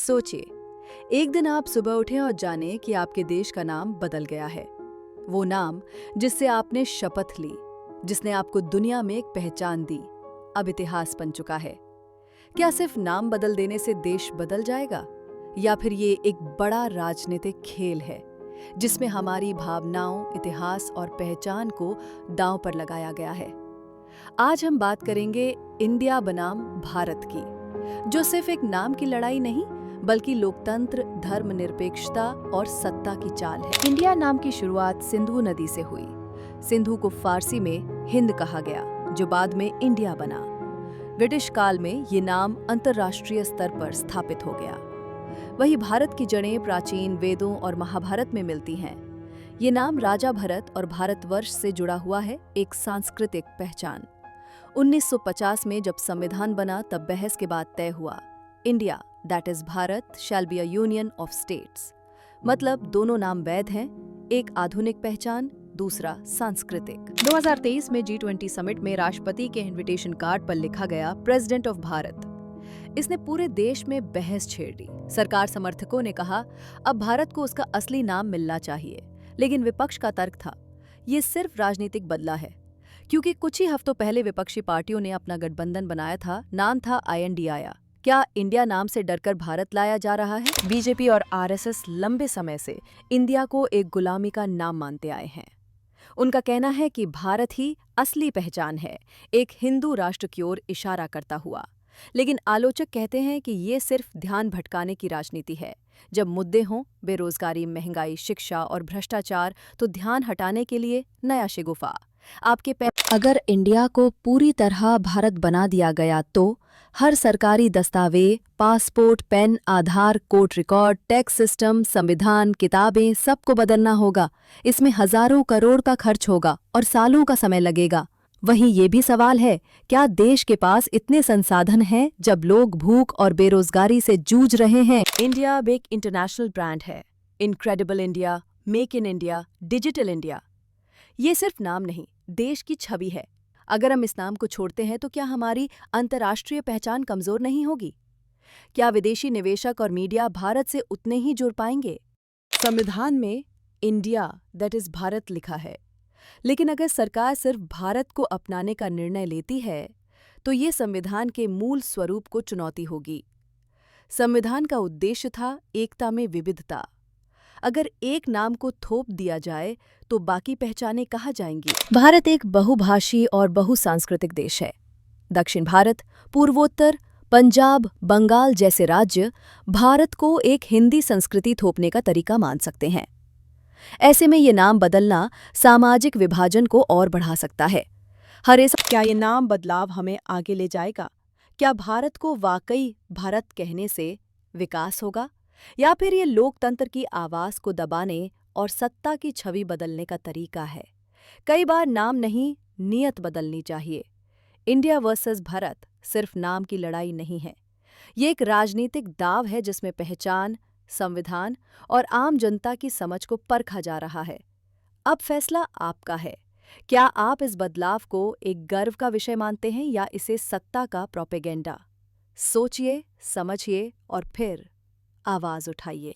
सोचिए, एक दिन आप सुबह उठे और जाने कि आपके देश का नाम बदल गया है। वो नाम जिससे आपने शपथ ली, जिसने आपको दुनिया में एक पहचान दी, अब इतिहास बन चुका है। क्या सिर्फ नाम बदल देने से देश बदल जाएगा, या फिर ये एक बड़ा राजनीतिक खेल है जिसमें हमारी भावनाओं, इतिहास और पहचान को दांव पर लगाया गया है? आज हम बात करेंगे इंडिया बनाम भारत की, जो सिर्फ एक नाम की लड़ाई नहीं बल्कि लोकतंत्र, धर्मनिरपेक्षता और सत्ता की चाल है। इंडिया नाम की शुरुआत सिंधु नदी से हुई। सिंधु को फारसी में हिंद कहा गया, जो बाद में इंडिया बना। ब्रिटिश काल में ये नाम अंतर्राष्ट्रीय स्तर पर स्थापित हो गया। वही भारत की जड़ें प्राचीन वेदों और महाभारत में मिलती हैं। ये नाम राजा भरत और भारतवर्ष से जुड़ा हुआ है, एक सांस्कृतिक पहचान। 1950 में जब संविधान बना तब बहस के बाद तय हुआ, India that is Bharat shall be a union of states. मतलब दोनों नाम वैध हैं, एक आधुनिक पहचान, दूसरा सांस्कृतिक। 2023 में G20 समिट में राष्ट्रपति के इनविटेशन कार्ड पर लिखा गया प्रेसिडेंट ऑफ भारत। इसने पूरे देश में बहस छेड़ दी। सरकार समर्थकों ने कहा अब भारत को उसका असली नाम मिलना चाहिए, लेकिन विपक्ष का तर्क था ये सिर्फ राजनीतिक बदला है, क्योंकि कुछ ही हफ्तों पहले विपक्षी पार्टियों ने अपना गठबंधन बनाया था, नाम था INDIA। क्या इंडिया नाम से डरकर भारत लाया जा रहा है? बीजेपी और RSS लंबे समय से इंडिया को एक गुलामी का नाम मानते आए हैं। उनका कहना है कि भारत ही असली पहचान है, एक हिंदू राष्ट्र की ओर इशारा करता हुआ। लेकिन आलोचक कहते हैं कि ये सिर्फ ध्यान भटकाने की राजनीति है। जब मुद्दे हों, बेरोजगारी, महंगाई, शिक्षा और भ्रष्टाचार, तो ध्यान हटाने के लिए नया शिगुफा। अगर इंडिया को पूरी तरह भारत बना दिया गया तो हर सरकारी दस्तावेज, पासपोर्ट, पेन, आधार, कोर्ट रिकॉर्ड, टैक्स सिस्टम, संविधान, किताबें, सबको बदलना होगा। इसमें हजारों करोड़ का खर्च होगा और सालों का समय लगेगा। वहीं ये भी सवाल है, क्या देश के पास इतने संसाधन हैं जब लोग भूख और बेरोजगारी से जूझ रहे हैं? इंडिया अब एक इंटरनेशनल ब्रांड है। Incredible India, make in India, digital India. ये सिर्फ नाम नहीं, देश की छवि है। अगर हम इस नाम को छोड़ते हैं तो क्या हमारी अंतर्राष्ट्रीय पहचान कमजोर नहीं होगी? क्या विदेशी निवेशक और मीडिया भारत से उतने ही जुड़ पाएंगे? संविधान में इंडिया दैट इज भारत लिखा है, लेकिन अगर सरकार सिर्फ भारत को अपनाने का निर्णय लेती है तो ये संविधान के मूल स्वरूप को चुनौती होगी। संविधान का उद्देश्य था एकता में विविधता। अगर एक नाम को थोप दिया जाए तो बाकी पहचानें कहाँ जाएंगी? भारत एक बहुभाषी और बहुसांस्कृतिक देश है। दक्षिण भारत, पूर्वोत्तर, पंजाब, बंगाल जैसे राज्य भारत को एक हिंदी संस्कृति थोपने का तरीका मान सकते हैं। ऐसे में ये नाम बदलना सामाजिक विभाजन को और बढ़ा सकता है। क्या ये नाम बदलाव हमें आगे ले जाएगा? क्या भारत को वाकई भारत कहने से विकास होगा, या फिर ये लोकतंत्र की आवाज को दबाने और सत्ता की छवि बदलने का तरीका है? कई बार नाम नहीं, नीयत बदलनी चाहिए। इंडिया वर्सेस भारत सिर्फ नाम की लड़ाई नहीं है, ये एक राजनीतिक दाव है जिसमें पहचान, संविधान और आम जनता की समझ को परखा जा रहा है। अब फैसला आपका है। क्या आप इस बदलाव को एक गर्व का विषय मानते हैं या इसे सत्ता का प्रोपेगेंडा? सोचिए, समझिए और फिर आवाज उठाइए।